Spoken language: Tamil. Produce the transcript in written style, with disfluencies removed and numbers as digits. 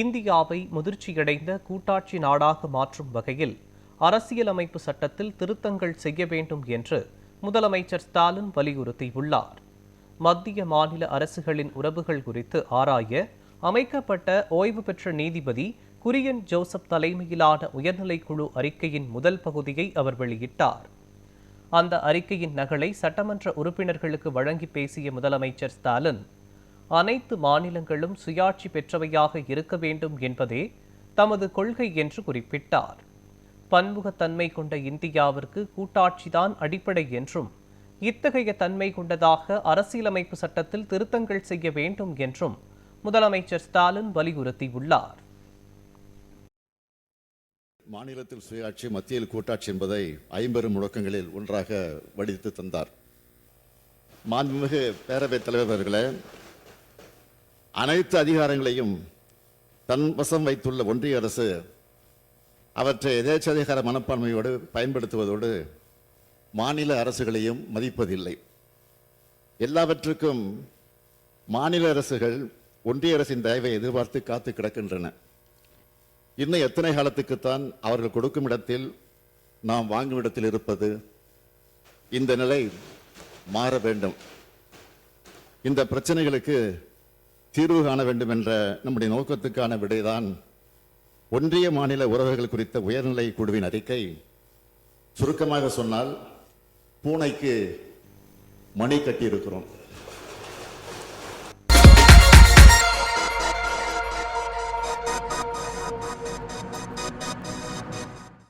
இந்தியாவை முதிர்ச்சியடைந்த கூட்டாட்சி நாடாக மாற்றும் வகையில் அரசியலமைப்பு சட்டத்தில் திருத்தங்கள் செய்ய வேண்டும் என்று முதலமைச்சர் ஸ்டாலின் வலியுறுத்தியுள்ளார். மத்திய மாநில அரசுகளின் உறவுகள் குறித்து ஆராய அமைக்கப்பட்ட ஓய்வு பெற்ற நீதிபதி குரியன் ஜோசப் தலைமையிலான உயர்நிலைக்குழு அறிக்கையின் முதல் பகுதியை அவர் வெளியிட்டார். அந்த அறிக்கையின் நகலை சட்டமன்ற உறுப்பினர்களுக்கு வழங்கி பேசிய முதலமைச்சர் ஸ்டாலின், அனைத்து மாநிலங்களும் சுயாட்சி பெற்றவையாக இருக்க வேண்டும் என்பதே தமது கொள்கை என்று குறிப்பிட்டார். பன்முகத்தன்மை கொண்ட இந்தியாவிற்கு கூட்டாட்சிதான் அடிப்படை என்றும், இத்தகைய தன்மை கொண்டதாக அரசியலமைப்பு சட்டத்தில் திருத்தங்கள் செய்ய வேண்டும் என்றும் முதலமைச்சர் ஸ்டாலின் வலியுறுத்தியுள்ளார். மாநிலத்தில் சுயாட்சி, மத்தியில் கூட்டாட்சி என்பதை ஐம்பெரும் முழக்கங்களில் ஒன்றாக வடித்து தந்தார். மாண்புமிகு பேரவைத் தலைவர் அவர்களே, அனைத்து அதிகாரங்களையும் தன் வசம் வைத்துள்ள ஒன்றிய அரசு அவற்றை எதேச்சதிகார மனப்பான்மையோடு பயன்படுத்துவதோடு மாநில அரசுகளையும் மதிப்பதில்லை. எல்லாவற்றுக்கும் மாநில அரசுகள் ஒன்றிய அரசின் தயவை எதிர்பார்த்து காத்து கிடக்கின்றன. இன்னும் எத்தனை காலத்துக்குத்தான் அவர்கள் கொடுக்கும் இடத்தில் நாம் வாங்கும் இடத்தில் இருப்பது? இந்த நிலை மாற வேண்டும். இந்த பிரச்சனைகளுக்கு தீர்வு காண வேண்டும் என்ற நம்முடைய நோக்கத்துக்கான விடைதான் ஒன்றிய மாநில உறவுகள் குறித்த உயர்நிலை குழுவின் அறிக்கை. சுருக்கமாக சொன்னால், பூனைக்கு மணி கட்டி இருக்கிறோம்.